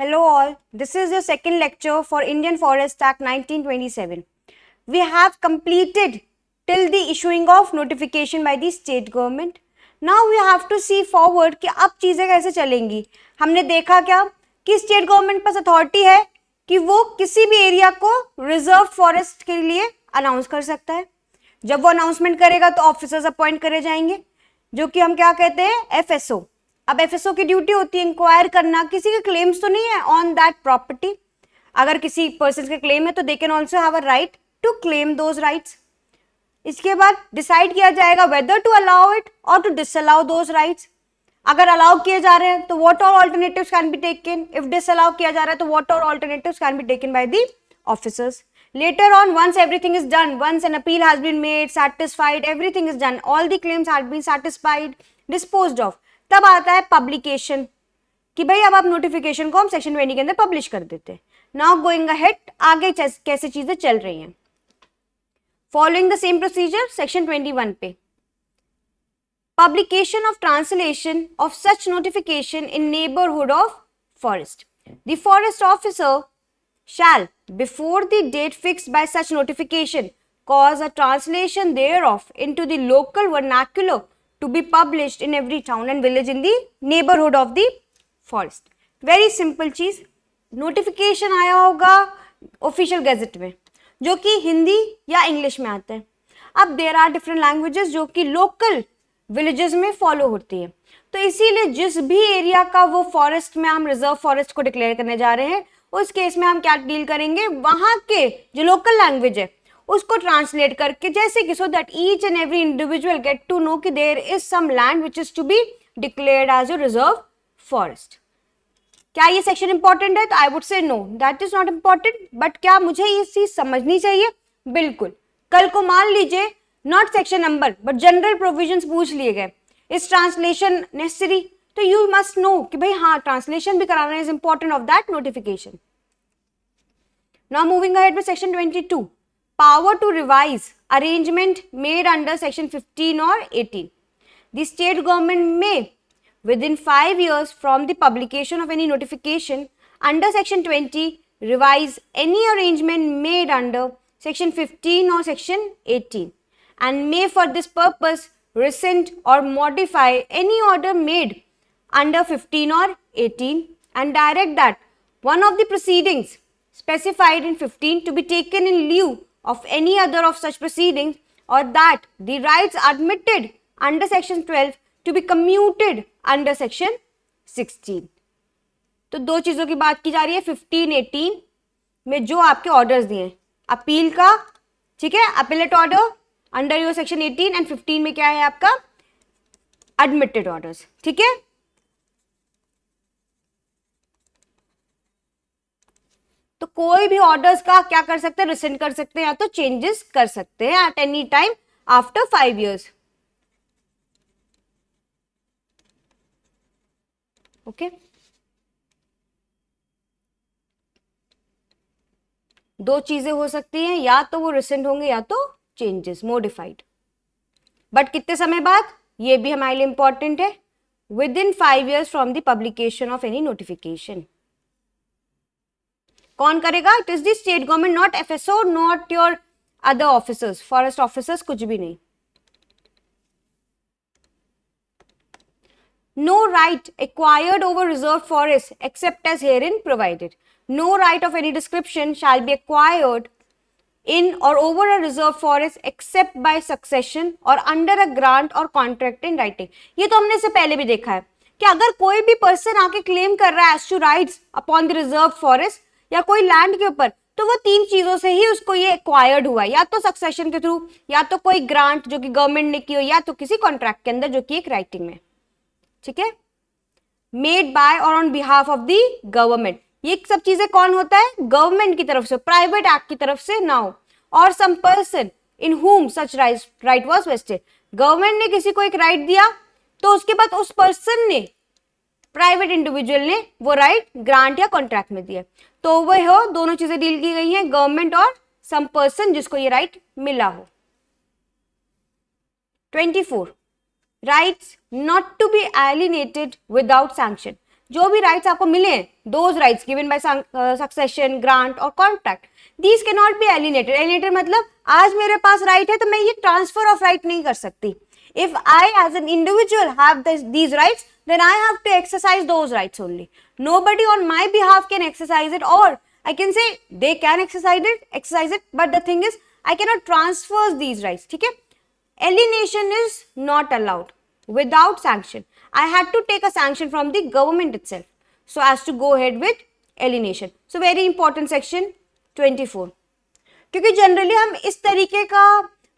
Hello all, this is your second lecture for Indian Forest Act 1927. We have completed till the issuing of notification by the state government. Now we have to see forward कि अब चीज़ें कैसे चलेंगी. हमने देखा क्या कि state government पास authority है कि वो किसी भी एरिया को रिजर्व फॉरेस्ट के लिए अनाउंस कर सकता है. जब वो अनाउंसमेंट करेगा तो ऑफिसर्स अपॉइंट करे जाएंगे जो कि हम क्या कहते हैं एफएसओ. अब एफएसओ की ड्यूटी होती है इंक्वायर करना किसी के क्लेम्स तो नहीं है ऑन दैट प्रॉपर्टी. अगर किसी पर्सन के क्लेम है तो they can also have a right to claim those rights. इसके बाद डिसाइड किया जाएगा whether to allow it or to disallow those rights. अगर अलाउ किए जा रहे हैं तो what all alternatives can be taken. If disallow किया जा रहा है तो what all alternatives can be taken by the officers. Later on, once everything is done, once an appeal has been made, satisfied, everything is done, all the claims have been satisfied, disposed of, तब आता है publication कि भाई अब आप notification को हम section 20 के अंदर पब्लिश कर देते हैं. नाउ गोइंग अहेड आगे कैसे चीजें चल रही हैं. Following the same procedure section 21 पे publication of translation of such notification in neighbourhood of forest. The forest officer shall, before the date fixed by such notification, cause a translation thereof into the local vernacular to be published in every town and village in the neighborhood of the forest. Very simple चीज. Notification आया होगा official gazette में जो कि हिंदी या English में आता है. अब देर आर डिफरेंट लैंग्वेजेस जो कि लोकल विलेजेस में फॉलो होती है. तो इसीलिए जिस भी एरिया का वो फॉरेस्ट में हम रिजर्व फॉरेस्ट को डिक्लेयर करने जा रहे हैं उस केस में हम क्या डील करेंगे, वहां के जो लोकल लैंग्वेज है उसको ट्रांसलेट करके, जैसे कि so that each and every individual get to know कि there is some land which is to be declared as a reserve forest. क्या ये सेक्शन इंपॉर्टेंट है? तो I would say no, that is not important. But क्या मुझे ये चीज समझनी चाहिए? बिल्कुल. कल को मान लीजिए not section number but general provisions पूछ लिए गए, इज ट्रांसलेशन नेसेसरी, तो यू मस्ट नो कि भाई हाँ ट्रांसलेशन भी कराना is important of that notification. Now moving ahead with section 22, power to revise arrangement made under section 15 और 18. The state government may within 5 years from the publication of any notification under section 20 revise any arrangement made under section 15 or section 18 and may for this purpose rescind or modify any order made under 15 or 18 and direct that one of the proceedings specified in 15 to be taken in lieu of any other of such proceedings or that the rights admitted under section 12 to be commuted under section 16. तो दो चीजों की बात की जा रही है 15-18 में जो आपके ऑर्डर्स दिए हैं अपील का, ठीक है, appellate order under your section 18 and 15 में क्या है आपका एडमिटेड ऑर्डर्स. ठीक है, तो कोई भी ऑर्डर्स का क्या कर सकते हैं, रिसेंड कर सकते हैं या तो चेंजेस कर सकते हैं at any time after 5 years. Okay, दो चीजें हो सकती हैं, या तो वो रिसेंड होंगे या तो चेंजेस मॉडिफाइड. बट कितने समय बाद, ये भी हमारे लिए इंपॉर्टेंट है, with in 5 years from the publication of any notification. कौन करेगा? It is the state government, not FSO, not your other officers, forest officers, कुछ भी नहीं. No right acquired over reserved forest except as herein provided. No right of any description shall be acquired in or over a reserved forest except by succession or under a grant or contract in writing. ये तो हमने इससे पहले भी देखा है कि अगर कोई भी पर्सन आके क्लेम कर रहा है as to rights upon the reserve forest या कोई लैंड के ऊपर, तो वो तीन चीजों से ही उसको ये एक्वायर्ड हुआ है, या तो सक्सेशन के थ्रू, या तो कोई ग्रांट जो कि गवर्नमेंट ने की हो, या तो किसी कॉन्ट्रैक्ट के अंदर जो कि एक राइटिंग में. ठीक है, मेड बाय और on behalf of the government. ये सब चीजें कौन होता है? गवर्नमेंट की तरफ से, प्राइवेट एक्ट की तरफ से ना हो. और सम person in whom such right was vested. Government ने किसी को एक राइट दिया तो उसके बाद उस पर्सन ने, प्राइवेट इंडिविजुअल ने वो राइट ग्रांट या कॉन्ट्रैक्ट में दिया. तो वह हो, दोनों चीजें डील की गई हैं, गवर्नमेंट और सम पर्सन जिसको ये राइट मिला हो. 24, rights not to be alienated without sanction. जो भी राइट्स आपको मिले हैं, those rights given by succession, grant or contract, these can not be alienated. Alienated मतलब आज मेरे पास राइट है तो मैं ये ट्रांसफर ऑफ राइट नहीं कर सकती. If I as an individual have these rights, then I have to exercise those rights only. Nobody on my behalf can exercise it, or I can say they can exercise it, but the thing is I cannot transfer these rights. ठीक है? Alienation is not allowed without sanction. I had to take a sanction from the government itself so as to go ahead with alienation. So very important section 24. क्योंकि generally हम इस तरीके का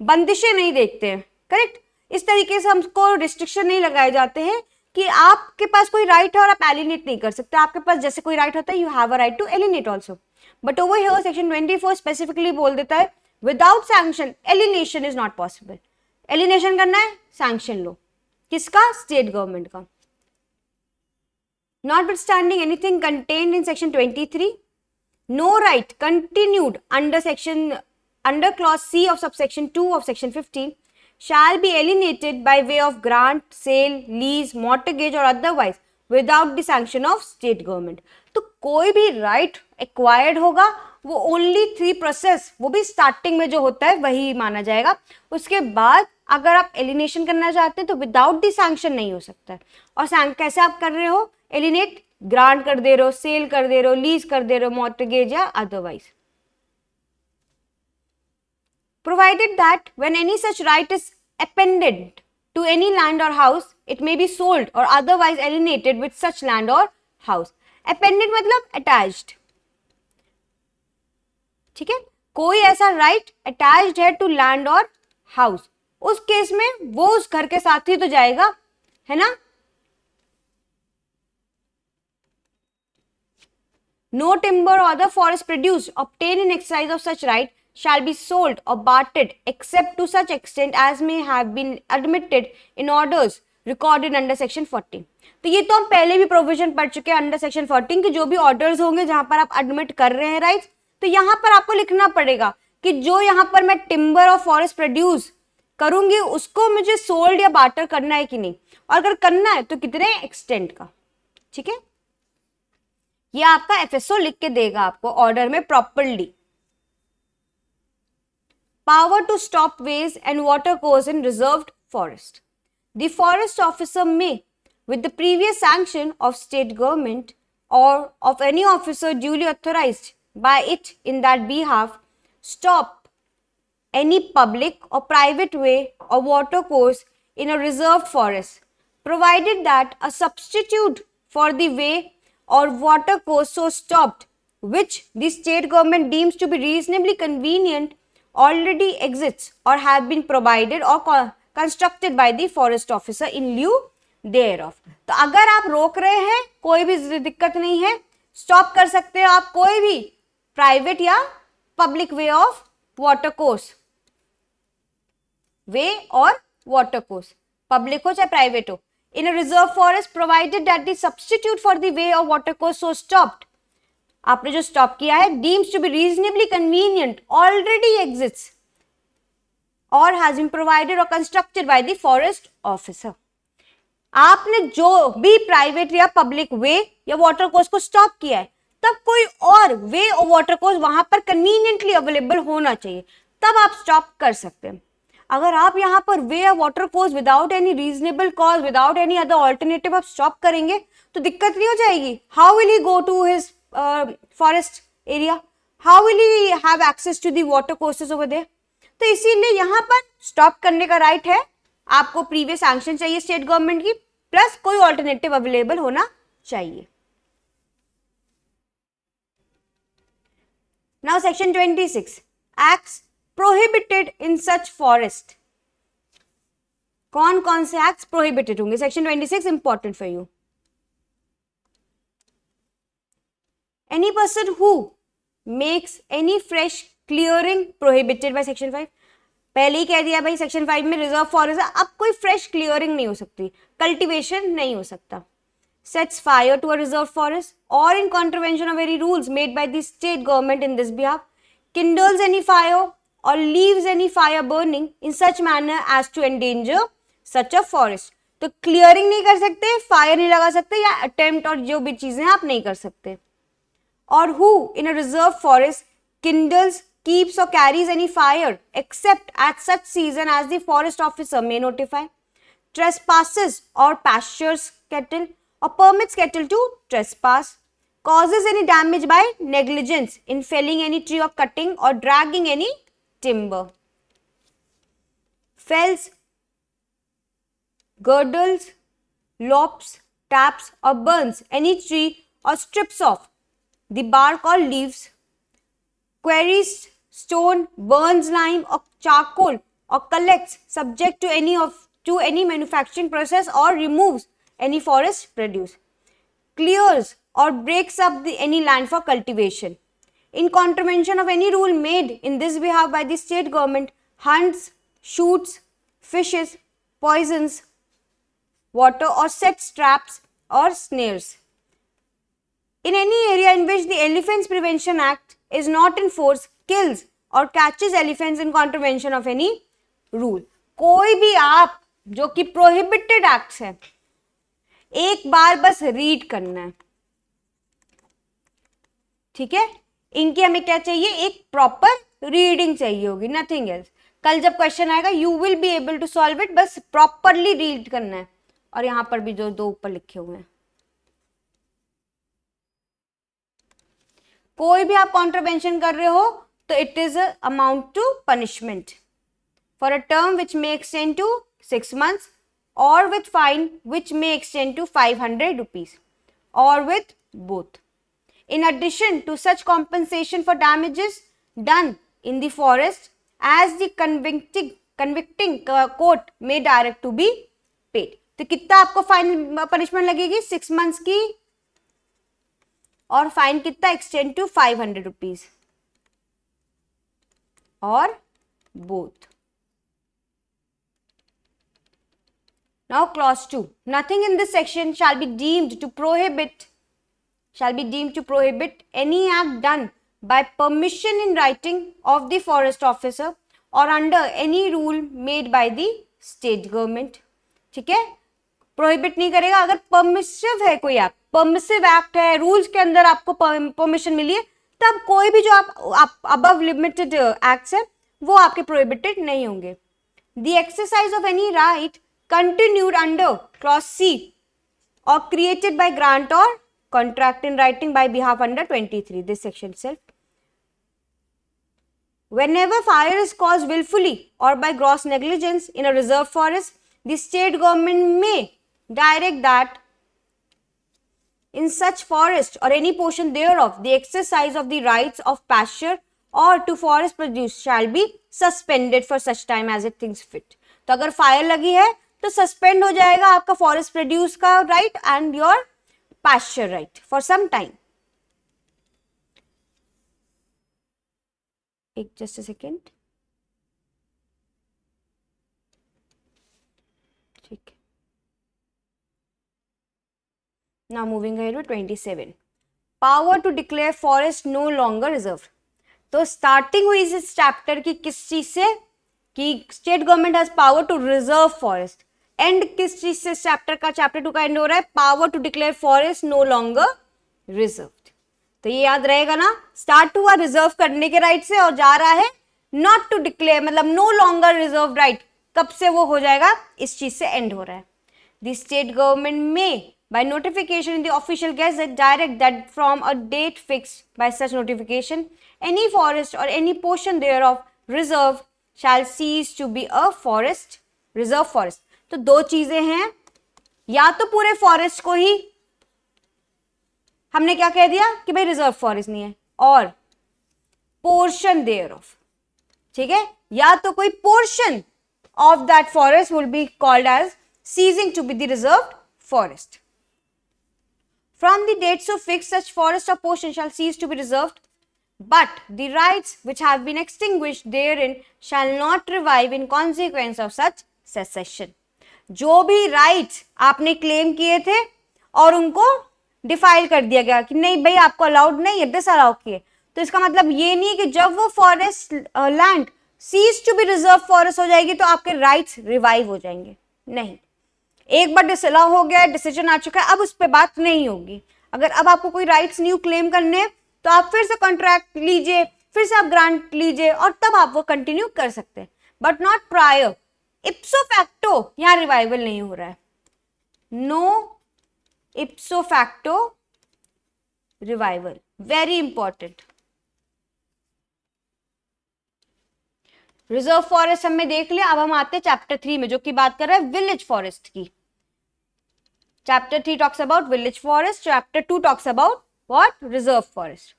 बंदिशें नहीं देखते हैं, करेक्ट. इस तरीके से हमको रिस्ट्रिक्शन नहीं लगाए जाते हैं कि आपके पास कोई राइट है और आप एलिनेट नहीं कर सकते. आपके पास जैसे कोई राइट होता है, you have a right to alienate also. But over here section 24 specifically बोल देता है without sanction alienation is not possible. Alienation करना है, सैंक्शन लो. किसका? स्टेट गवर्नमेंट का. Notwithstanding anything contained in section 23, no right continued under clause C of subsection 2 of section 15 shall be alienated by way of grant, sale, lease, mortgage or otherwise without the sanction of state government. तो कोई भी right acquired होगा वो only 3 process, वो भी starting में जो होता है वही माना जाएगा. उसके बाद अगर आप alienation करना चाहते हैं तो without the sanction नहीं हो सकता है. और कैसे आप कर रहे हो? एलिनेट ग्रांट कर दे रहे हो, सेल कर दे रहे हो, लीज कर दे रहे हो, मॉर्टगेज या otherwise. Provided that when any such right is appended to any land और house it may be sold or otherwise alienated with such land और हाउस. अपेंडेड मतलब अटैच्ड. ठीक है, कोई ऐसा राइट अटैच्ड है टू लैंड और हाउस, उस केस में वो उस घर के साथ ही तो जाएगा, है ना. No timber or the forest produced obtained in exercise of such right shall be sold or bartered except to such extent as may have been admitted in orders recorded under section 14. तो ये तो हम पहले भी provision पढ़ चुके हैं under section 14 कि जो भी ऑर्डर्स होंगे जहां पर आप एडमिट कर रहे हैं राइट्स, तो यहां पर आपको लिखना पड़ेगा कि जो यहां पर मैं टिम्बर और फॉरेस्ट प्रोड्यूस करूंगी उसको मुझे सोल्ड या बार्टर करना है कि नहीं, और अगर करना है तो कितने एक्सटेंट का. ठीक है, ये आपका एफएसओ लिख के देगा आपको ऑर्डर में properly. Power to stop ways and water course in reserved forest. The forest officer may with the previous sanction of state government or of any officer duly authorised by it in that behalf stop any public or private way or water course in a reserved forest, provided that a substitute for the way or water course so stopped, which the state government deems to be reasonably convenient, already exists or have been provided or constructed by the forest officer in lieu thereof. तो अगर आप रोक रहे हैं कोई भी दिक्कत नहीं है, स्टॉप कर सकते हो आप कोई भी प्राइवेट या public way of water course, way or water course, public हो चाहे प्राइवेट हो, in a reserve forest provided that the substitute for the way or water course so stopped, आपने जो स्टॉप किया है deems to be reasonably convenient, already exists or has been provided or constructed by the forest officer. आपने जो भी private या public वे या water course को स्टॉप किया है तब कोई और वे और वाटर कोर्स वहां पर कन्वीनियंटली अवेलेबल होना चाहिए, तब आप स्टॉप कर सकते हैं. अगर आप यहाँ पर वे या water course without any reasonable cause, without any other alternative आप स्टॉप करेंगे तो दिक्कत नहीं हो जाएगी. How will he go to his forest area, how will he have access to the water courses over there. तो इसीलिए यहाँ पर स्टॉप करने का राइट है, आपको प्रीवियस सैंक्शन चाहिए स्टेट गवर्नमेंट की, प्लस कोई ऑल्टरनेटिव अवेलेबल होना चाहिए. नाउ सेक्शन 26 एक्ट्स प्रोहिबिटेड इन सच फॉरेस्ट. कौन कौन से एक्ट्स प्रोहिबिटेड होंगे? Section 26 important for you. Any person who makes any fresh clearing prohibited by section 5. पहले ही कह दिया भाई सेक्शन 5 में रिजर्व फॉरेस्ट है, अब कोई फ्रेश क्लियरिंग नहीं हो सकती, कल्टीवेशन नहीं हो सकता. Sets fire to a reserve forest or in contravention of any rules made by the state government in this behalf, kindles any fire or leaves any fire burning in such manner as to endanger such a forest. तो clearing नहीं कर सकते, fire नहीं लगा सकते, या attempt और जो भी चीजें आप नहीं कर सकते. और who in a reserve forest kindles, keeps or carries any fire except at such season as the forest officer may notify, trespasses or pastures cattle or permits cattle to trespass, causes any damage by negligence in felling any tree or cutting or dragging any timber, fells, girdles, lops, taps or burns any tree or strips off the bark or leaves, quarries stone, burns lime or charcoal, or collects subject to any manufacturing process, or removes any forest produce, clears or breaks up any land for cultivation, in contravention of any rule made in this behalf by the state government, hunts, shoots, fishes, poisons water or sets traps or snares. In any area in which the Elephants Prevention Act is not in force, kills or catches elephants in contravention of any rule. कोई भी आप जो कि prohibited acts है, एक बार बस read करना है, ठीक है. इनकी हमें क्या चाहिए, एक प्रॉपर रीडिंग चाहिए होगी, नथिंग एल्स. कल जब क्वेश्चन आएगा you will be able to solve it, बस प्रॉपरली रीड करना है. और यहां पर भी जो दो ऊपर लिखे हुए हैं, कोई भी आप कॉन्ट्रवेंशन कर रहे हो तो it is amount to punishment for a term which may extend to 6 months or with fine which may extend to 500 rupees or with both. In addition to such compensation for damages done in the forest as the convicting court may direct to be paid. तो कितना आपको fine punishment लगेगी, 6 months की, और fine कितना, extend to 500 rupees और both. Now clause 2. Nothing in this section shall be deemed to prohibit any act done by permission in writing of the forest officer or under any rule made by the state government. ठीक है, prohibit नहीं करेगा. अगर permissive है कोई act, permissive act है, rules के अंदर आपको परमिशन मिली है, तब कोई भी जो आप अबव लिमिटेड एक्ट्स है वो आपके प्रोहिबिटेड नहीं होंगे. The exercise of any right continued under clause C or created by grant or contract in writing by behalf under 23, this section itself. Whenever fire is caused willfully or by gross negligence in a reserved forest, the state government may direct that in such forest or any portion thereof, the exercise of the rights of pasture or to forest produce shall be suspended for such time as it thinks fit. तो अगर fire लगी है तो suspend हो जाएगा आपका forest produce का right and your pasture right for some time. एक जस्ट अ सेकेंड, ठीक है. Now moving ahead with 27. Power to declare forest no longer reserve. तो स्टार्टिंग हुई इस चैप्टर की किस चीज से, कि state government has power to reserve forest. And किस चीज से चैप्टर 2 का एंड हो रहा है, power to declare forest no longer reserved. तो ये याद रहेगा ना, स्टार्ट हुआ रिजर्व करने के राइट से और जा रहा है नॉट टू डिक्लेयर, मतलब नो लॉन्गर रिजर्व राइट, कब से वो हो जाएगा, इस चीज से एंड हो रहा है. द स्टेट गवर्नमेंट में by notification in the official gazette direct that from a date fixed by such notification any forest or any portion thereof reserve shall cease to be a forest, reserve forest. तो दो चीजें हैं, या तो पूरे forest को ही हमने क्या कह दिया कि भाई रिजर्व फॉरेस्ट नहीं है, और पोर्शन देयर ऑफ, ठीक है, या तो कोई portion of that forest will be called as ceasing to be the reserved forest. From the date so fixed, such forest or portion shall cease to be reserved, but the rights which have been extinguished therein shall not revive in consequence of such cessation. जो भी rights आपने claim किए थे और उनको defile कर दिया गया कि नहीं भाई आपको अलाउड नहीं है, डिसअलाउ किए, तो इसका मतलब ये नहीं कि जब वो forest land cease to be reserve forest हो जाएगी तो आपके राइट्स रिवाइव हो जाएंगे, नहीं. एक बार डिसअलाउ हो गया, डिसीजन आ चुका है, अब उस पर बात नहीं होगी। अगर अब आपको कोई राइट्स न्यू क्लेम करने हैं तो आप फिर से कॉन्ट्रैक्ट लीजिए, फिर से आप ग्रांट लीजिए और तब आप वो कंटिन्यू कर सकते हैं, but not prior. Ipso facto यहाँ रिवाइवल नहीं हो रहा है, no ipso facto revival, very important. Reserve forest हमने देख लिया, अब हम आते हैं चैप्टर 3 में जो कि बात कर रहा है विलेज फॉरेस्ट की। Chapter 3 talks about village forest, chapter 2 talks about what, reserve forest.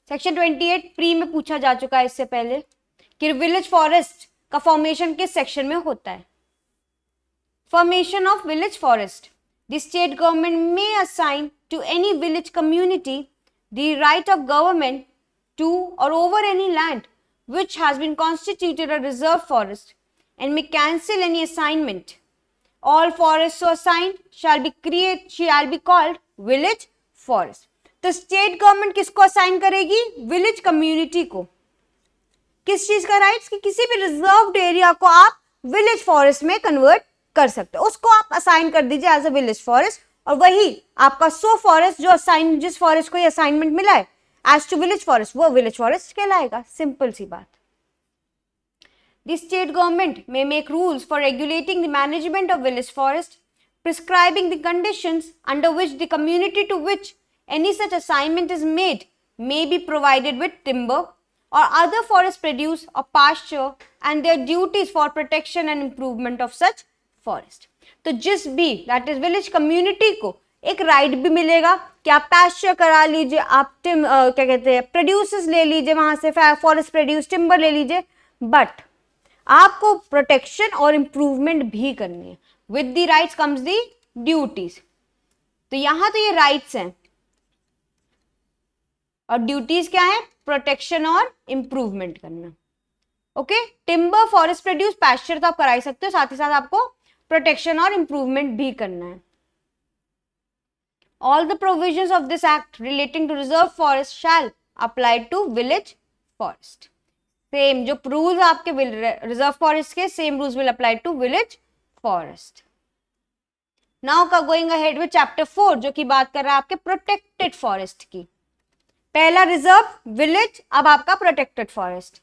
Section 28 pre में पूछा जा चुका है इससे पहले कि विलेज फॉरेस्ट का फॉर्मेशन किस सेक्शन में होता है। Formation of village forest, the state government may assign to any village community the right of government to or over any land which has been constituted a reserve forest and may cancel any assignment. All forests so assigned shall be called village forest. तो state government किसको assign करेगी, village community को, किस चीज का rights, कि किसी भी रिजर्व्ड एरिया को आप विलेज फॉरेस्ट में कन्वर्ट कर सकते हो, उसको आप असाइन कर दीजिए एज अ विलेज फॉरेस्ट, और वही आपका सो फॉरेस्ट जो असाइन, जिस फॉरेस्ट को ये असाइनमेंट मिला है एज टू विलेज फॉरेस्ट, वो विलेज फॉरेस्ट कहलाएगा। सिंपल सी बात। The state government may make rules for regulating the management of village forest, prescribing the conditions under which the community to which any such assignment is made may be provided with timber or other forest produce or pasture and their duties for protection and improvement of such forest. तो जिस भी that is village community को एक right भी मिलेगा कि आप pasture करा लीजिए, आप क्या कहते हैं प्रोड्यूसेस ले लीजिए, वहां से फॉरेस्ट प्रोड्यूस टिम्बर ले लीजिए, बट आपको प्रोटेक्शन और इंप्रूवमेंट भी करनी है। With the rights comes the duties. तो यहां तो ये राइट्स हैं और ड्यूटीज क्या है, प्रोटेक्शन और इंप्रूवमेंट करना। Okay, timber forest produce pasture तो आप करा ही सकते हो, साथ ही साथ आपको प्रोटेक्शन और इंप्रूवमेंट भी करना है। All the provisions of this act relating to reserve forest shall apply to village forest. Same जो रूल्स आपके रिजर्व फॉरेस्ट के, same rules will apply to village forest. Now का गोइंग अहेड विद चैप्टर 4 जो कि बात कर रहा है आपके प्रोटेक्टेड फॉरेस्ट की। पहला रिजर्व, विलेज, अब आपका protected forest.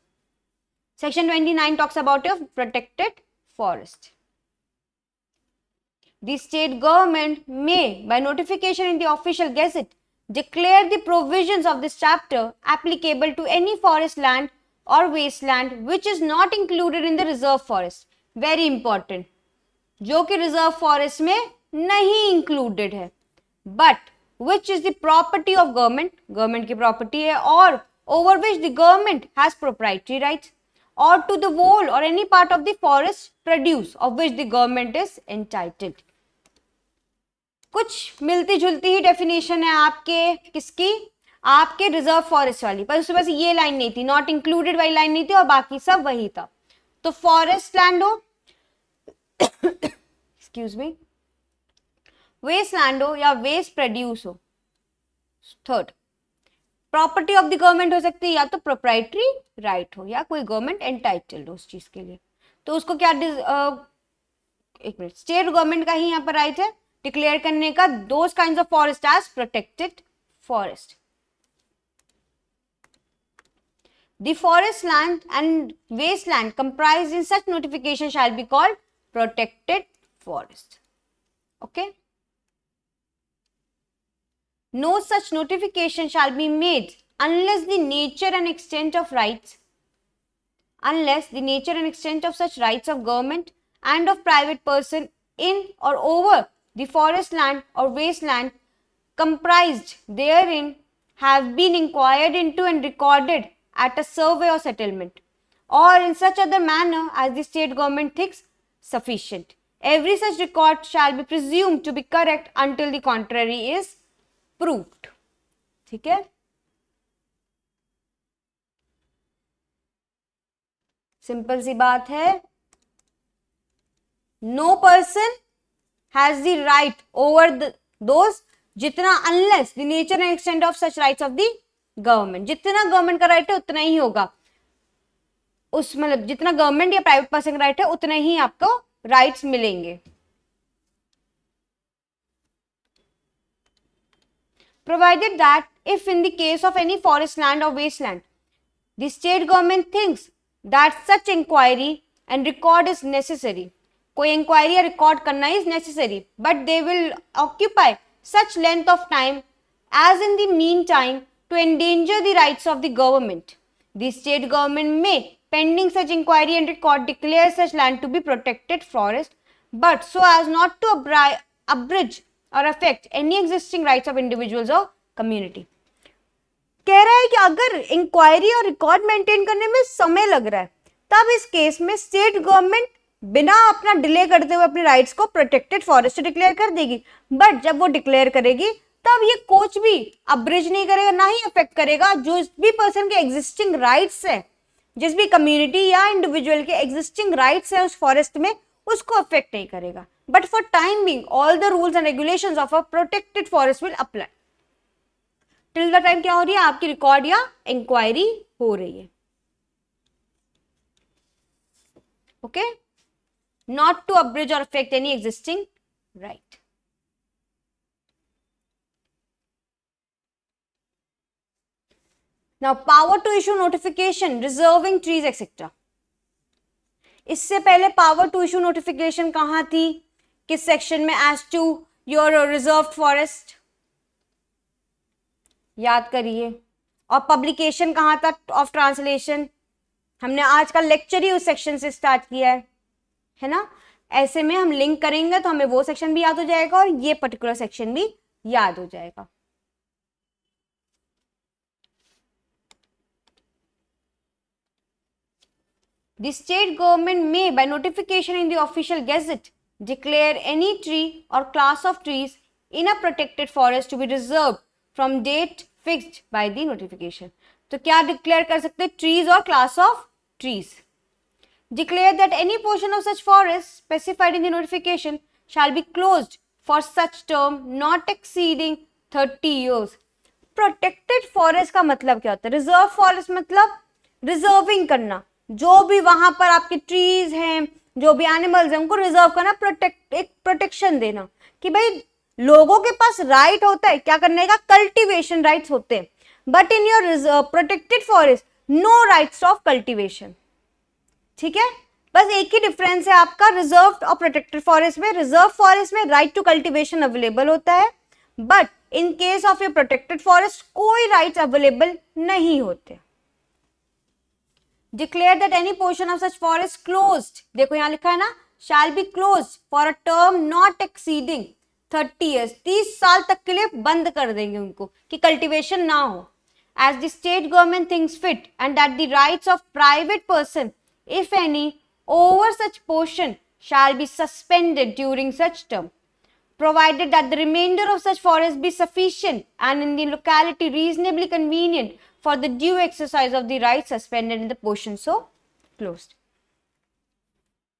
Section 29 talks about your protected forest. The state government may, by notification in the official gazette, declare the provisions of this chapter applicable to any forest land or wasteland which is not included in the reserve forest. Very important. जो कि reserve forest में नहीं included है, but which is the property of government, government की property है, और over which the government has proprietary rights, or to the whole or any part of the forest produce of which the government is entitled. कुछ मिलती जुलती ही definition है आपके किसकी, आपके रिजर्व फॉरेस्ट वाली, पर उसमें बस ये लाइन नहीं थी, नॉट इंक्लूडेड वाली लाइन नहीं थी और बाकी सब वही था। तो फॉरेस्ट लैंड हो एक्सक्यूज मी, वेस्ट लैंड हो या वेस्ट प्रोड्यूस हो, third property of the government हो सकती है, या तो प्रोप्राइटरी राइट हो या कोई गवर्नमेंट एंटाइटल्ड हो उस चीज के लिए। तो उसको क्या एक मिनट, स्टेट गवर्नमेंट का ही यहाँ पर राइट है डिक्लेयर करने का those kinds of forest as protected forest. The forest land and waste land comprised in such notification shall be called protected forest. Okay. No such notification shall be made unless the nature and extent of such rights of government and of private person in or over the forest land or waste land comprised therein have been inquired into and recorded at a survey or settlement, or in such other manner as the state government thinks sufficient. Every such record shall be presumed to be correct until the contrary is proved. ठीक है, simple सी बात है। No person has the right over those जितना unless the nature and extent of such rights of the government, जितना government का right है उतना ही होगा, उस मतलब जितना गवर्नमेंट या प्राइवेट पर्सन का राइट है उतना ही आपको राइट्स मिलेंगे। provided that if in the case of any forest land or wasteland, the state government thinks that such inquiry and record is necessary, कोई इंक्वायरी या रिकॉर्ड करना is necessary, but they will occupy such length of time as in the meantime to endanger the rights of the government. The state government may, pending such inquiry and record, declare such land to be protected forest, but so as not to abridge or affect any existing rights of individuals or community. कह रहा है कि अगर inquiry और record maintain करने में समय लग रहा है, तब इस केस में स्टेट गवर्नमेंट बिना अपना डिले करते हुए अपने राइट्स को प्रोटेक्टेड फॉरेस्ट डिक्लेयर कर देगी, बट जब वो डिक्लेयर करेगी तब ये कुछ भी अब्रिज नहीं करेगा, ना ही अफेक्ट करेगा जो भी पर्सन के एग्जिस्टिंग राइट्स है, जिस भी कम्युनिटी या इंडिविजुअल के एग्जिस्टिंग राइट्स है उस फॉरेस्ट में, उसको अफेक्ट नहीं करेगा. But for time being all the rules and regulations of a protected forest will apply. Till the time क्या हो रही है, आपकी रिकॉर्ड या इंक्वायरी हो रही है. Okay, not to abridge or affect any existing right. Now power to issue notification reserving trees etc. इससे पहले power to issue notification कहाँ थी, किस सेक्शन में, as to your reserved forest, याद करिए. और पब्लिकेशन कहाँ था ऑफ ट्रांसलेशन, हमने आज का लेक्चर ही उस सेक्शन से स्टार्ट किया है ना. ऐसे में हम लिंक करेंगे तो हमें वो सेक्शन भी याद हो जाएगा और ये पर्टिकुलर सेक्शन भी याद हो जाएगा. The state government may, by notification in the official gazette, declare any tree or class of trees in a protected forest to be reserved from date fixed by the notification. तो क्या declare कर सकते हैं, trees और class of trees. Declare that any portion of such forest specified in the notification shall be closed for such term not exceeding 30 years. Protected forest का मतलब क्या होता है, रिजर्व फॉरेस्ट मतलब रिजर्विंग करना, जो भी वहां पर आपके ट्रीज हैं, जो भी एनिमल्स हैं, उनको रिजर्व करना, एक प्रोटेक्शन देना कि भाई लोगों के पास राइट होता है क्या करने का, कल्टीवेशन राइट्स होते हैं, but in your protected forest no rights of cultivation. ठीक है, बस एक ही डिफरेंस है आपका रिजर्व और प्रोटेक्टेड फॉरेस्ट में. रिजर्व फॉरेस्ट में राइट टू कल्टीवेशन अवेलेबल होता है, but in case of A protected forest कोई राइट्स अवेलेबल नहीं होते. Declare that any portion of such forest closed, देखो यहां लिखा है ना, shall be closed for a term not exceeding 30 years, 30 साल तक के लिए बंद कर देंगे उनको कि कल्टीवेशन ना हो. As the state government thinks fit and that the rights of private person if any over such portion shall be suspended during such term, provided that the remainder of such forest be sufficient and in the locality reasonably convenient for the due exercise of the rights suspended in the portion so closed.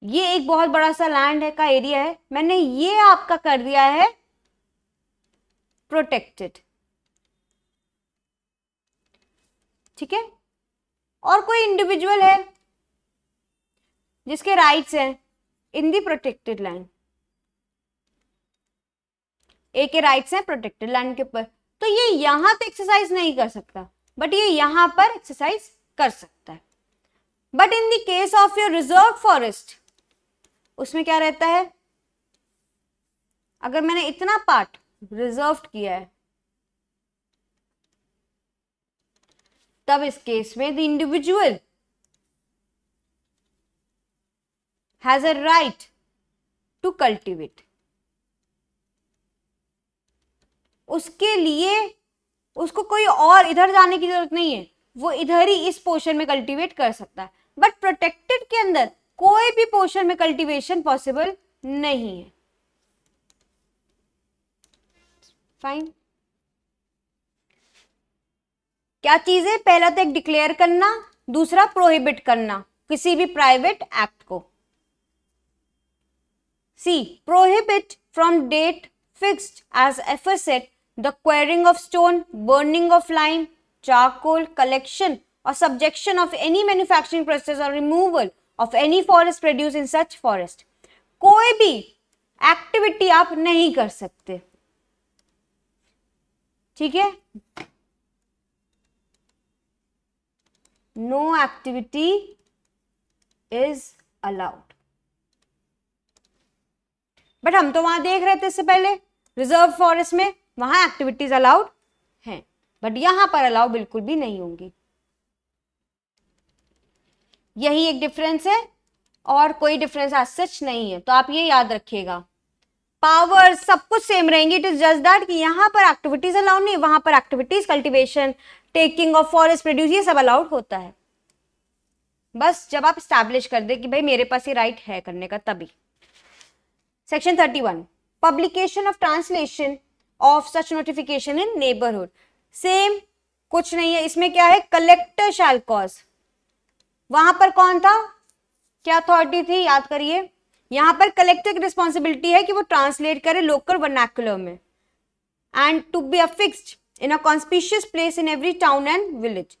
ये एक बहुत बड़ा सा land है का area है, मैंने ये आपका कर दिया है प्रोटेक्टेड. ठीक है, और कोई इंडिविजुअल है जिसके राइट्स हैं इन दी प्रोटेक्टेड लैंड, एक के राइट्स हैं प्रोटेक्टेड लैंड के ऊपर, तो ये यहां पे एक्सरसाइज नहीं कर सकता, बट ये यहां पर एक्सरसाइज कर सकता है. But in the case of your reserve forest उसमें क्या रहता है, अगर मैंने इतना पार्ट रिजर्व किया है तब इस केस में the individual has a right to cultivate. उसके लिए उसको कोई और इधर जाने की जरूरत नहीं है, वो इधर ही इस पोर्शन में कल्टीवेट कर सकता है. बट प्रोटेक्टेड के अंदर कोई भी पोर्शन में कल्टीवेशन पॉसिबल नहीं है. फाइन, क्या चीजें, पहला तो एक डिक्लेयर करना, दूसरा प्रोहिबिट करना किसी भी प्राइवेट एक्ट को. C. Prohibit from date fixed as aforesaid the quarrying of stone, burning of lime, charcoal, collection or subjection of any manufacturing process or removal of any forest produce in such forest. कोई भी activity आप नहीं कर सकते. ठीक है, no activity is allowed. But हम तो वहां देख रहे थे इससे पहले रिजर्व फॉरेस्ट में, वहां एक्टिविटीज अलाउड हैं, बट यहां पर अलाउ बिल्कुल भी नहीं होंगी। यही एक डिफरेंस है और कोई डिफरेंस आज सच नहीं है, तो आप ये याद रखिएगा, पावर सब कुछ सेम रहेंगी, इट इज जस्ट दैट कि यहां पर एक्टिविटीज अलाउड नहीं, वहां पर activities cultivation, taking of forest produce, ये सब अलाउड होता है। बस जब आप स्टैब्लिश कर दे कि भाई मेरे पास ये राइट है करने का, तभी। Section 31, publication of translation of such notification in neighbourhood. Same कुछ नहीं है, इसमें क्या है, कलेक्टर शैल कॉज। वहां पर कौन था, क्या अथॉरिटी थी, याद करिए, यहां पर कलेक्टर की रिस्पॉन्सिबिलिटी है कि वो ट्रांसलेट करे लोकल वर्नाकुलर में, and to be affixed in a conspicuous place in every town and village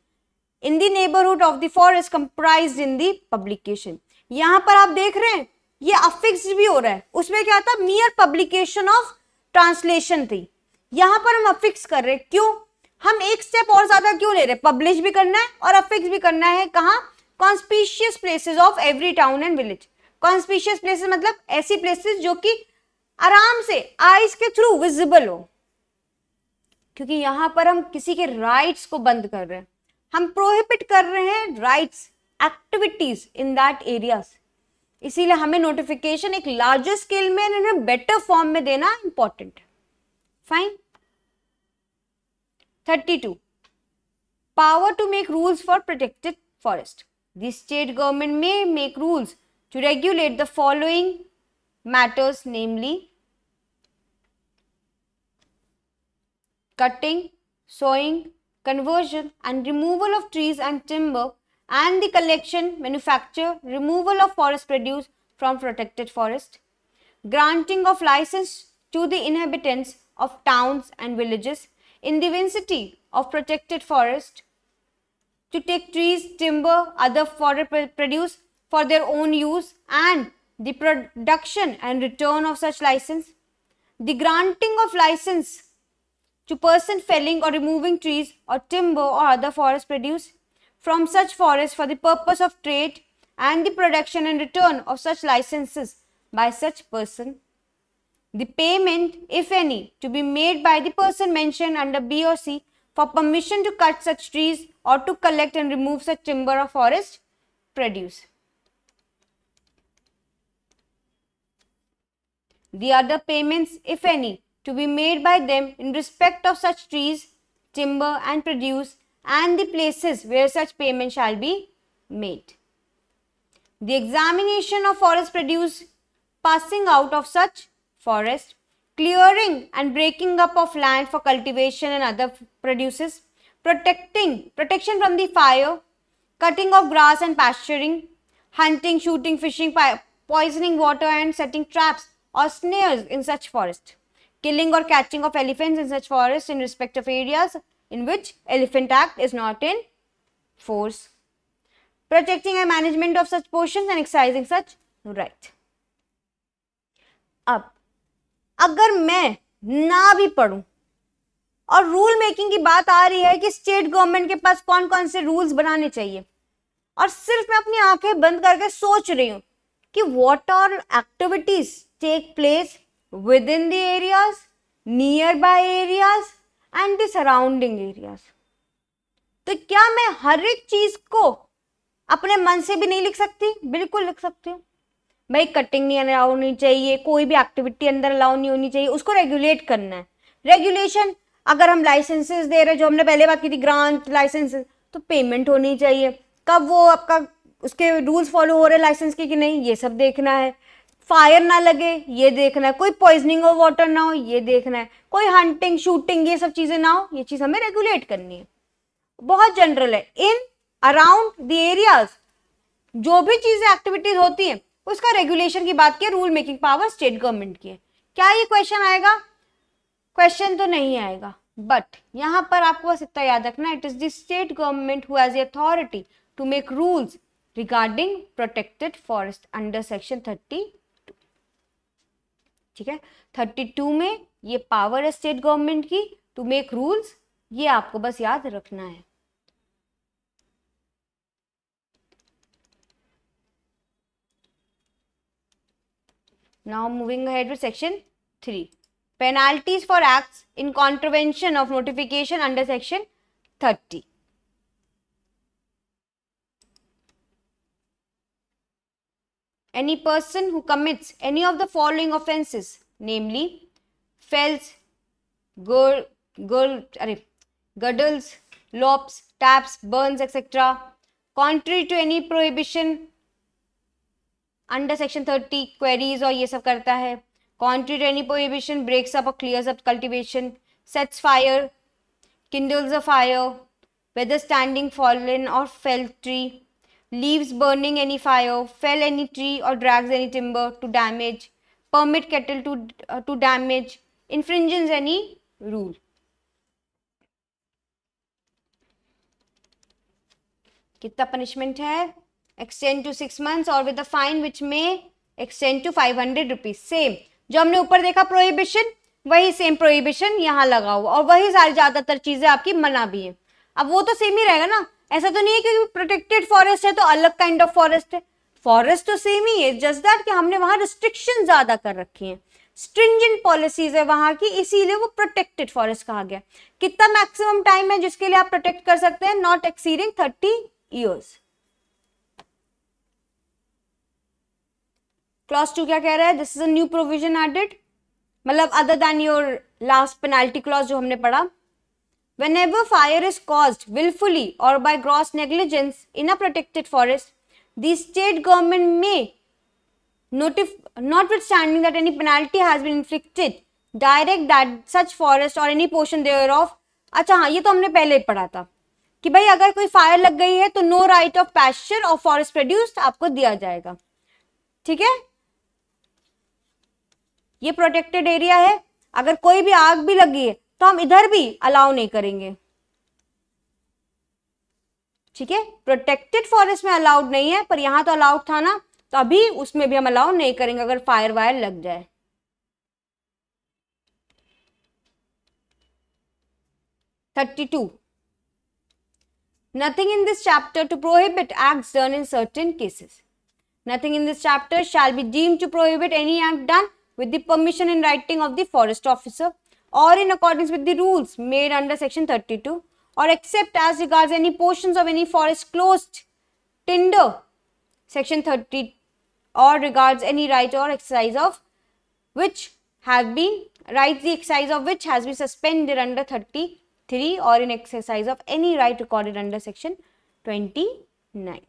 in the neighbourhood of the forest comprised in the publication. यहां पर आप देख रहे हैं ये अफिक्स्ड भी हो रहा है, उसमें क्या था, मियर पब्लिकेशन ऑफ ट्रांसलेशन थी, यहां पर हम अफिक्स कर रहे हैं। क्यों, हम एक स्टेप और ज्यादा क्यों ले रहे हैं, पब्लिश भी करना है और अफिक्स भी करना है। कहां, conspicuous places of every town and village. Conspicuous places मतलब ऐसी प्लेसेस जो कि आराम से आईज के थ्रू विजिबल हो, क्योंकि यहां पर हम किसी के राइट्स को बंद कर रहे हैं, हम प्रोहिबिट कर रहे हैं rights, activities in that areas, इसीलिए हमें नोटिफिकेशन एक लार्जर स्केल में इन्हें बेटर फॉर्म में देना इंपॉर्टेंट है। Fine. 32, power to make rules for protected forest. The state government may make rules to regulate the following matters, namely cutting, sawing, conversion and removal of trees and timber, and the collection, manufacture, removal of forest produce from protected forest, granting of license to the inhabitants of towns and villages in the vicinity of protected forest to take trees, timber, other forest produce for their own use, and the production and return of such license, the granting of license to person felling or removing trees or timber or other forest produce from such forest for the purpose of trade, and the production and return of such licenses by such person, the payment, if any, to be made by the person mentioned under B or C for permission to cut such trees or to collect and remove such timber or forest produce. The other payments, if any, to be made by them in respect of such trees, timber and produce, and the places where such payment shall be made. The examination of forest produce, passing out of such forest, clearing and breaking up of land for cultivation and other produces, protection from the fire, cutting of grass and pasturing, hunting, shooting, fishing, poisoning water and setting traps or snares in such forest, killing or catching of elephants in such forest in respect of areas in which Elephant Act is not in force, protecting and management of such portions and exercising such right. अब अगर मैं ना भी पढ़ूं और rule making की बात आ रही है कि स्टेट गवर्नमेंट के पास कौन कौन से रूल्स बनाने चाहिए, और सिर्फ मैं अपनी आंखें बंद करके सोच रही हूं कि what are activities take place within the areas, nearby areas and the surrounding areas, तो क्या मैं हर एक चीज को अपने मन से भी नहीं लिख सकती? बिल्कुल लिख सकती हूँ। भाई कटिंग नहीं अलाउ होनी चाहिए, कोई भी एक्टिविटी अंदर अलाउ नहीं होनी चाहिए, उसको रेगुलेट करना है। रेगुलेशन, अगर हम लाइसेंसेस दे रहे, जो हमने पहले बात की थी, ग्रांट लाइसेंसेस, तो पेमेंट होनी चाहिए। कब वो आपका उसके रूल्स फॉलो हो रहे लाइसेंस के कि नहीं, ये सब देखना है। फायर ना लगे, ये देखना है। कोई पॉइजनिंग ऑफ वाटर ना हो, ये देखना है। कोई हंटिंग, शूटिंग, ये सब चीजें ना हो, ये चीज हमें रेगुलेट करनी है। बहुत जनरल है। इन अराउंड द एरियाज जो भी चीजें एक्टिविटीज होती हैं, उसका रेगुलेशन की बात की, rule making power state government की है। क्या ये क्वेश्चन आएगा? क्वेश्चन तो नहीं आएगा, बट यहां पर आपको बस इतना याद रखना, it is the state government who has the authority to make rules regarding protected forest under section 32। ठीक है, 32 में ये पावर है स्टेट गवर्नमेंट की टू मेक रूल्स, ये आपको बस याद रखना है। Now moving ahead with section 3. Penalties for acts in contravention of notification under section 30. Any person who commits any of the following offences, namely fells, girdles, lops, taps, burns, etc., contrary to any prohibition under section 30 quarries और ये सब करता है, contrary to any prohibition, breaks up or clears up cultivation, sets fire, kindles a fire, whether standing, fallen or fell tree, leaves burning any fire, fell any tree or drags any timber to damage, permit cattle to damage, infringes any rule. कितना punishment है? Extend to 6 months or with a fine which may extend to 500 rupees. Same जो हमने ऊपर देखा prohibition, वही same prohibition यहाँ लगा हुआ, और वही सारी ज्यादातर चीजें आपकी मना भी है। अब वो तो सेम ही रहेगा ना, ऐसा तो नहीं है कि प्रोटेक्टेड फॉरेस्ट है तो अलग काइंड ऑफ फॉरेस्ट है, फॉरेस्ट तो सेम ही है, जस्ट दैट कि हमने वहां रिस्ट्रिक्शन ज्यादा कर रखी है, स्ट्रिंजेंट पॉलिसीज है वहां की, इसीलिए वो प्रोटेक्टेड फॉरेस्ट कहा गया। कितना मैक्सिमम टाइम है जिसके लिए आप प्रोटेक्ट कर सकते हैं? Not exceeding 30 years। क्लॉज 2 क्या कह रहा है? This is a new provision added, मतलब other than your last penalty clause जो हमने पढ़ा। Whenever fire is caused willfully or by gross negligence in a protected forest, the state government may, notwithstanding that any penalty has been inflicted, direct that such forest or any portion thereof। अच्छा हाँ, ये तो हमने पहले ही पढ़ा था कि भाई अगर कोई फायर लग गई है तो नो राइट ऑफ पैस्चर और फॉरेस्ट प्रोड्यूस्ड आपको दिया जाएगा, ठीक है। ये प्रोटेक्टेड एरिया है, अगर कोई भी आग भी लगी है तो हम इधर भी अलाउ नहीं करेंगे, ठीक है। प्रोटेक्टेड फॉरेस्ट में अलाउड नहीं है, पर यहां तो अलाउड था ना, तो अभी उसमें भी हम अलाउ नहीं करेंगे अगर फायर वायर लग जाए। 32. Nothing in this chapter to prohibit acts done in certain cases. Nothing in this chapter shall be deemed to prohibit any act done with the permission in writing of the forest officer or in accordance with the rules made under section 32, or except as regards any portions of any forest closed tinder section 30, or regards any right or exercise of which have been the exercise of which has been suspended under 33, or in exercise of any right recorded under section 29.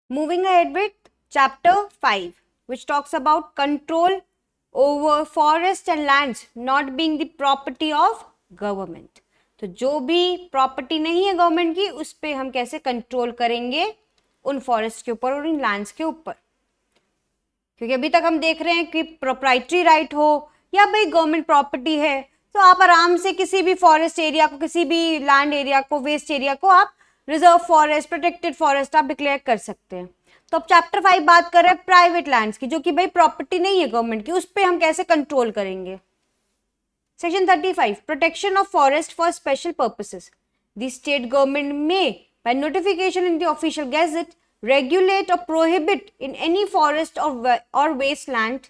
Moving ahead with chapter 5, which talks about control over forest and lands not being the property of government। तो जो भी property नहीं है government की, उस पे हम कैसे कंट्रोल करेंगे उन फॉरेस्ट के ऊपर और इन लैंड्स के ऊपर। क्योंकि अभी तक हम देख रहे हैं कि प्रोप्राइटरी राइट हो या भाई गवर्नमेंट प्रॉपर्टी है, तो आप आराम से किसी भी फॉरेस्ट एरिया को, किसी भी लैंड एरिया को, वेस्ट एरिया को आप रिजर्व फॉरेस्ट, प्रोटेक्टेड फॉरेस्ट आप डिक्लेयर कर सकते हैं। तो अब चैप्टर 5 बात कर रहे हैं प्राइवेट लैंड्स की, जो कि भाई प्रॉपर्टी नहीं है गवर्नमेंट की, उस पे हम कैसे कंट्रोल करेंगे। Section 35, protection of forest for special purposes. The state government may by notification in the official gazette regulate or prohibit in any forest or wasteland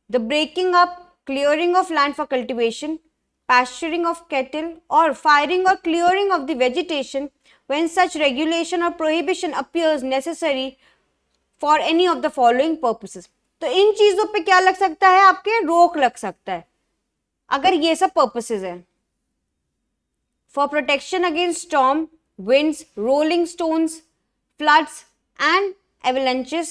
the breaking up, clearing of land for cultivation, pasturing of cattle, or firing or clearing of the vegetation when such regulation or prohibition appears necessary for any of the following purposes। तो इन चीजों पे क्या लग सकता है? आपके रोक लग सकता है अगर ये सब पर्पसेस है। For protection against storm, winds, rolling stones, floods and avalanches,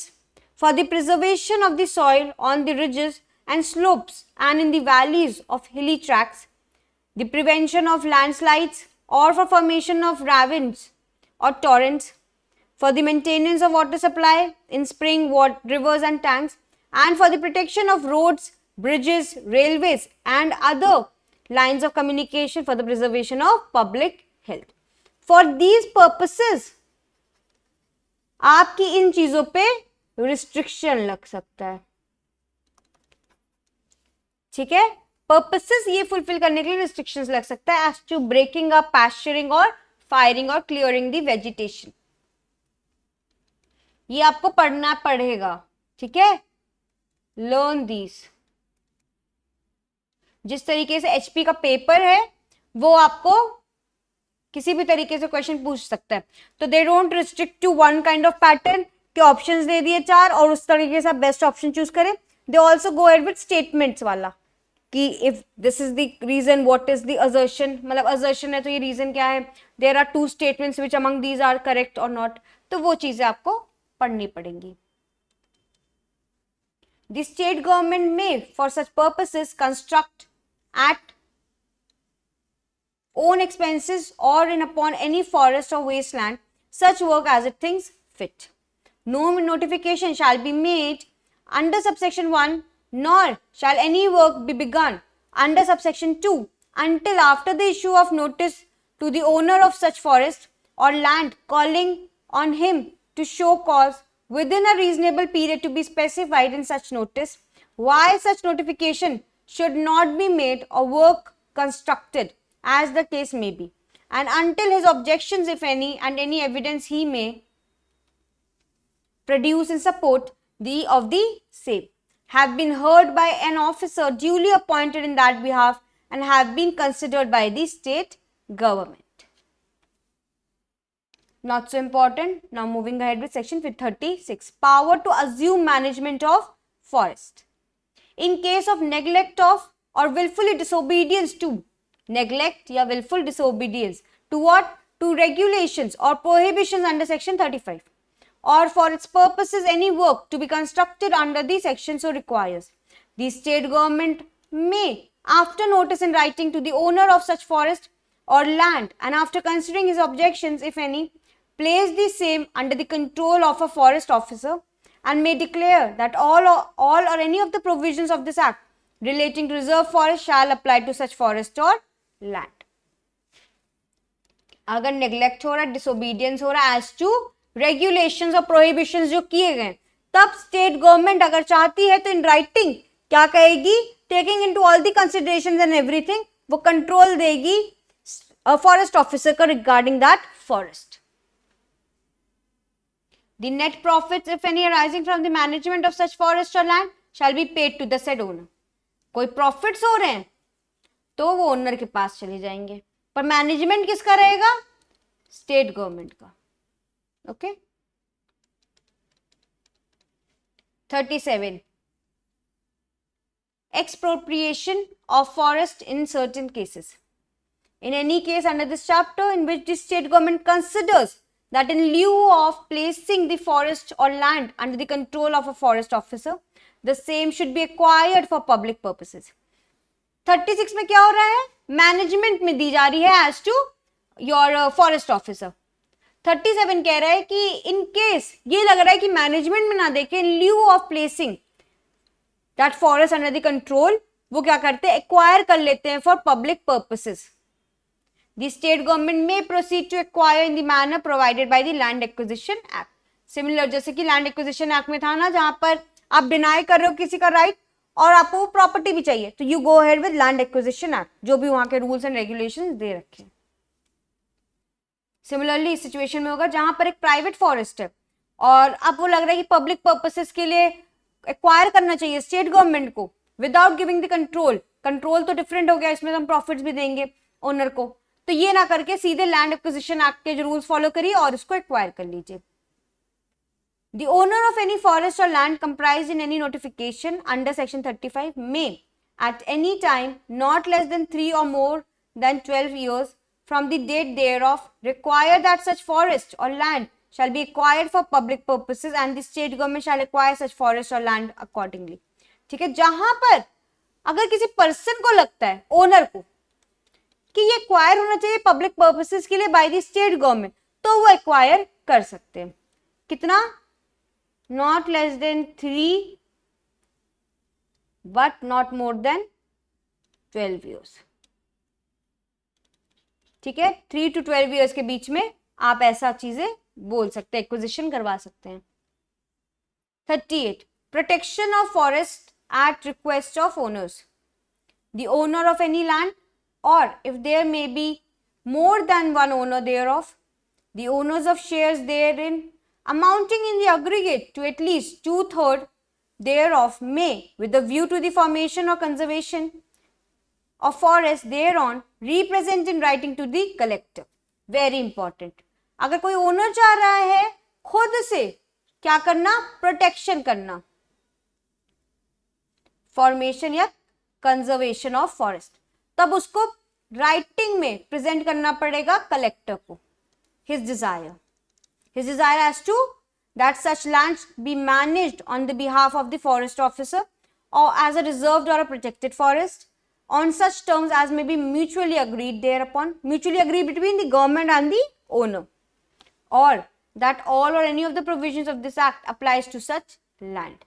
for the preservation of the soil on the ridges and slopes and in the valleys of hilly tracts, the prevention of landslides or for formation of ravines or torrents, for the maintenance of water supply in spring, rivers and tanks, and for the protection of roads, bridges, railways and other lines of communication, for the preservation of public health। For these purposes आपकी इन चीजों पे restriction लग सकता है, ठीक है। Purposes ये fulfil करने के लिए रिस्ट्रिक्शंस लग सकता है, एज टू ब्रेकिंग अप, पैस्चरिंग और फायरिंग और क्लियरिंग द वेजिटेशन। ये आपको पढ़ना पड़ेगा, ठीक है। Learn these. जिस तरीके से एचपी का पेपर है वो आपको किसी भी तरीके से क्वेश्चन पूछ सकता है, तो they don't restrict to one kind of pattern के ऑप्शंस दे दिए 4 और उस तरीके से आप बेस्ट ऑप्शन चूज करें। They also go ahead with statements वाला कि if this is the reason what is the assertion, मतलब असर्शन है तो ये रीजन क्या है, there are 2 statements which among these are correct और नॉट, तो वो चीजें आपको पढ़नी पड़ेंगी। The state government may, for such purposes, construct at own expenses or in upon any forest or wasteland such work as it thinks fit. No notification shall be made under subsection 1, nor shall any work be begun under subsection 2 until after the issue of notice to the owner of such forest or land calling on him to show cause within a reasonable period to be specified in such notice, why such notification should not be made or work constructed as the case may be, and until his objections, if any, and any evidence he may produce in support of the same have been heard by an officer duly appointed in that behalf and have been considered by the state government. Not so important. Now moving ahead with section 36. Power to assume management of forest. In case of neglect of or willfully disobedience to, neglect या willful disobedience to what? To regulations or prohibitions under section 35, or for its purposes any work to be constructed under the section so requires, the state government may, after notice in writing to the owner of such forest or land and after considering his objections, if any, place the same under the control of a forest officer and may declare that all or any of the provisions of this act relating to reserve forest shall apply to such forest or land. अगर neglect हो रहा है, disobedience हो रहा है as to regulations और prohibitions जो किए गए, तब स्टेट गवर्नमेंट अगर चाहती है तो इन राइटिंग क्या कहेगी, taking into all the considerations and everything, वो कंट्रोल देगी फॉरेस्ट ऑफिसर को regarding that forest. The net profits, if any, arising from the management of such forest or land shall be paid to the said owner. कोई profits हो रहे हैं तो वो owner के पास चले जाएंगे, पर मैनेजमेंट किसका रहेगा, स्टेट गवर्नमेंट का. Okay. 37. Expropriation of forest in certain cases. In any case under this chapter in which the state government considers that in lieu of placing the forest or land under the control of a forest officer, the same should be acquired for public purposes. 36 में क्या हो रहा है, management में दी जा रही है as to your forest officer. 37 कह रहा है कि इन केस ये लग रहा है कि मैनेजमेंट में ना देखे, in lieu of placing that forest under the control, वो क्या करते हैं, एक्वायर कर लेते हैं for public purposes. The state government may proceed to acquire in the manner provided by the Land Acquisition Act. Similar जैसे कि Land Acquisition Act में था ना, जहां पर आप डिनाई कर रहे हो किसी का राइट और आपको वो प्रॉपर्टी भी चाहिए, तो you go ahead with land acquisition act, जो भी वहां के रूल्स एंड रेगुलेशंस दे रखे हैं. सिमिलरली इस सिचुएशन में होगा जहां पर एक प्राइवेट फॉरेस्ट है और अब वो लग रहा है कि पब्लिक पर्पसेस के लिए एक्वायर करना चाहिए स्टेट गवर्नमेंट को without giving the control. Control तो डिफरेंट हो गया, इसमें तो हम प्रॉफिट्स भी देंगे ओनर को, तो ये ना करके सीधे लैंड एक्विजिशन एक्ट के जो रूल्स फॉलो करिए और इसको एक्वायर कर लीजिए. The owner of any forest or land comprised in any notification under section 35 may at any time not less than 3 or more than 12 years from the date thereof require that such forest or land shall be acquired for public purposes and the state government shall acquire such forest or land accordingly. ठीक है, जहां पर अगर किसी person को लगता है, owner को, कि ये एक्वायर होना चाहिए पब्लिक पर्पसेस के लिए बाय द स्टेट गवर्नमेंट, तो वो एक्वायर कर सकते हैं. कितना, not less than 3 but not more than 12 years. ठीक है, 3 to 12 ईयर्स के बीच में आप ऐसा चीजें बोल सकते हैं, एक्विजिशन करवा सकते हैं. 38. Protection of forest at request of owners. The owner of any land, or if there may be more than one owner thereof, the owners of shares therein, amounting in the aggregate to at least 2/3 thereof, may, with a view to the formation or conservation of forest thereon, represent in writing to the collector. Very important. अगर कोई owner चाह रहा है खुद से क्या करना, protection करना, फॉर्मेशन या कंजर्वेशन ऑफ फॉरेस्ट, तब उसको राइटिंग में प्रेजेंट करना पड़ेगा कलेक्टर को. His desire as to that such lands be managed on the behalf of the forest officer or as a reserved or a protected forest on such terms as may be mutually agreed thereupon, mutually agreed between the government and the owner, or that all or any of the provisions of this act applies to such land.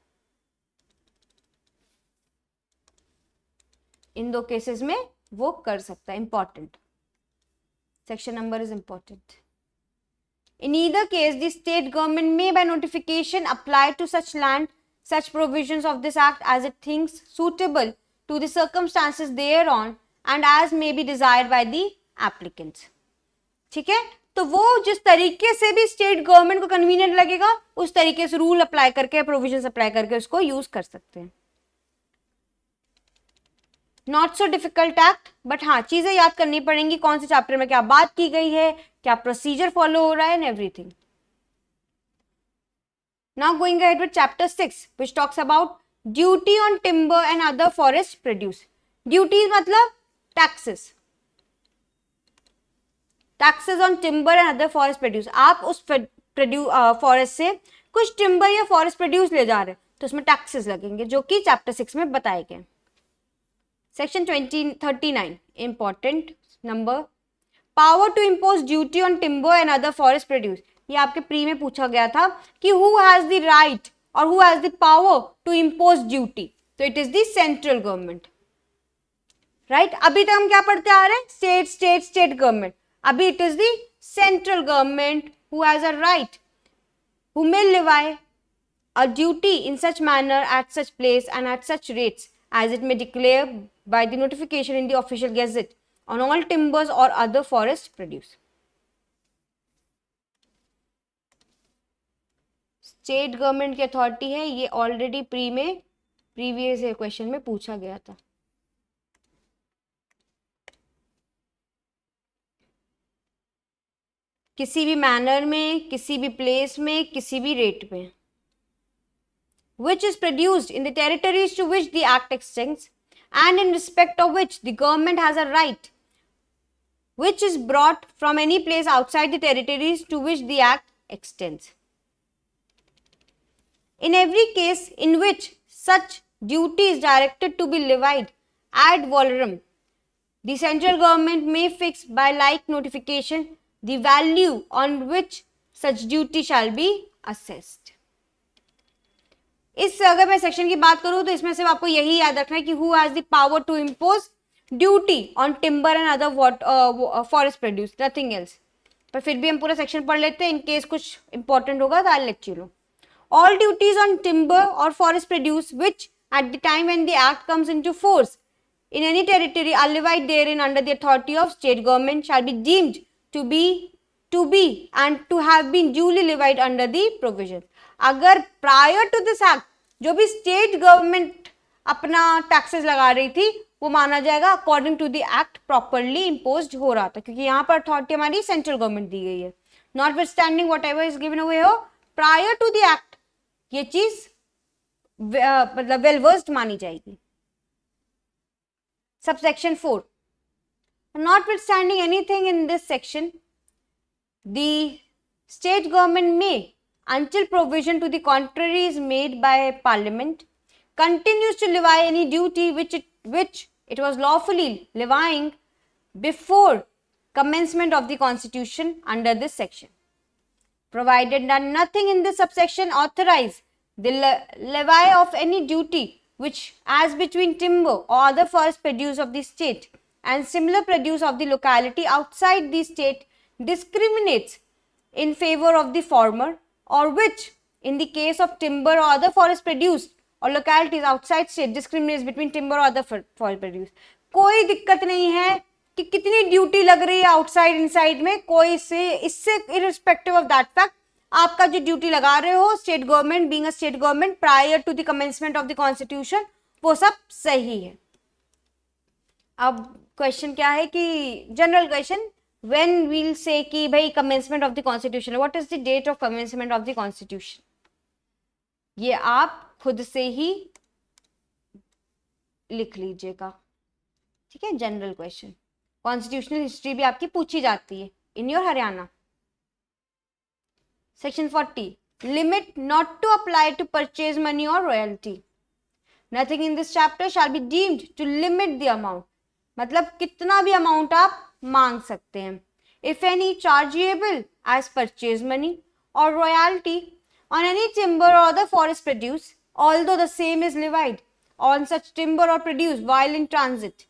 इन दो cases में वो कर सकता है. Important section number is important. In either case, the state government may by notification apply to such land such provisions of this act as it thinks suitable to the circumstances thereon and as may be desired by the applicants. ठीक है, तो वो जिस तरीके से भी state government को convenient लगेगा उस तरीके से रूल अप्लाई करके, प्रोविजंस अप्लाई करके उसको यूज कर सकते हैं. Not so difficult act, but हाँ चीजें याद करनी पड़ेंगी, कौन से चैप्टर में क्या बात की गई है, क्या प्रोसीजर फॉलो हो रहा है, and everything. Now going ahead with chapter 6 which talks about duty on timber and other forest produce. Duties मतलब taxes, taxes on timber and other forest produce. आप उस फॉरेस्ट से कुछ टिम्बर या फॉरेस्ट प्रोड्यूस ले जा रहे हैं तो उसमें टैक्सेस लगेंगे, जो कि चैप्टर 6 में बताए गए. Section 39 important number, power to impose duty on timber and other forest produce. ये आपके प्री में पूछा गया था कि who has the right or who has the power to impose duty. तो it is the central government, right. अभी तक हम क्या पढ़ते आ रहे हैं, स्टेट स्टेट स्टेट गवर्नमेंट. अभी it is the central government who has a right, who may लेवाई a duty in such manner at such place and at such rates as it may declare by the notification in the official gazette on all timbers or other forest produce. State government की authority है, ये already pre में previous question में पूछा गया था. किसी भी मैनर में, किसी भी प्लेस में, किसी भी रेट में, which is produced in the territories to which the act extends and in respect of which the government has a right, which is brought from any place outside the territories to which the act extends. In every case in which such duty is directed to be levied ad valorem, the central government may fix by like notification the value on which such duty shall be assessed. इस अगर मैं section की बात करूं तो इसमें सिर्फ आपको यही याद रखना है कि who has the power to impose duty on timber and other forest produce, nothing else. पर फिर भी हम पूरा सेक्शन पढ़ लेते हैं, इन केस कुछ इंपॉर्टेंट होगा तो I let you know. All duties on timber और forest produce which at the time when the act comes into force in any territory are levied therein under the authority of state government shall be deemed to be and to have been duly levied under the provision. अगर prior to this act जो भी state government अपना taxes लगा रही थी वो माना जाएगा according to the act properly imposed हो रहा था, क्योंकि यहाँ पर authority हमारी central government दी गई है. Notwithstanding whatever is given away हो, prior to the act ये चीज मतलब well versed मानी जाएगी. Subsection 4. Notwithstanding anything in this section, the state government may, until provision to the contrary is made by Parliament, continues to levy any duty which it was lawfully levying before commencement of the Constitution under this section, provided that nothing in this subsection authorize the levy of any duty which as between timber or other forest produce of the state and similar produce of the locality outside the state discriminates in favor of the former, or which In the case of timber or other forest produced or localities outside state, discriminates between timber or other forest produced. कोई दिक्कत नहीं है कि कितनी duty लग रही है outside inside में, कोई इससे इररिस्पेक्टिव ऑफ दैट फैक्ट आपका जो ड्यूटी लगा रहे हो state government, being a state government prior to the commencement of the constitution, वो सब सही है. अब क्वेश्चन क्या है कि जनरल क्वेश्चन, व्हेन वील से कि भाई commencement of the constitution, what is the date of commencement of the constitution, ये आप खुद से ही लिख लीजिएगा. ठीक है, जनरल क्वेश्चन. कॉन्स्टिट्यूशनल हिस्ट्री भी आपकी पूछी जाती है in your Haryana. Section 40, limit not to apply to purchase money or royalty. Nothing in this chapter shall be deemed to limit the amount. मतलब कितना भी अमाउंट आप मांग सकते हैं. If any chargeable as purchase money or royalty on any timber or other forest produce, although the same is levied on such timber or produce while in transit,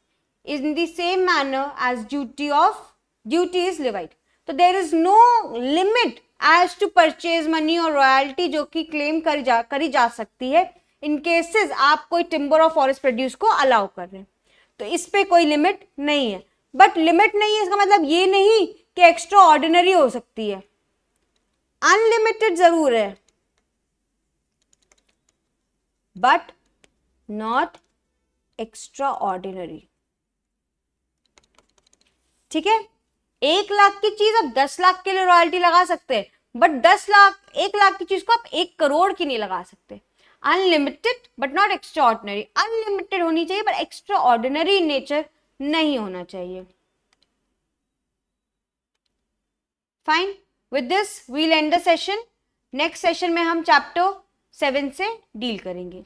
in the same manner as duty is levied. So there is no limit as to purchase money or royalty जो कि claim करी जा सकती है in cases आप कोई timber और forest produce को allow कर रहे हैं. तो इस पे कोई लिमिट नहीं है. बट लिमिट नहीं है इसका मतलब ये नहीं कि एक्स्ट्रा ऑर्डिनरी हो सकती है. अनलिमिटेड जरूर है बट नॉट एक्स्ट्रा ऑर्डिनरी. ठीक है, 1 लाख की चीज आप 10 लाख के लिए रॉयल्टी लगा सकते हैं, बट 1 लाख की चीज को आप 1 करोड़ की नहीं लगा सकते. Unlimited but not extraordinary. Unlimited होनी चाहिए पर एक्स्ट्रा ऑर्डिनरी नेचर नहीं होना चाहिए. Fine, with this will end the session. Next session में हम चैप्टर 7 से डील करेंगे.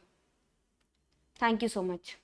Thank you so much.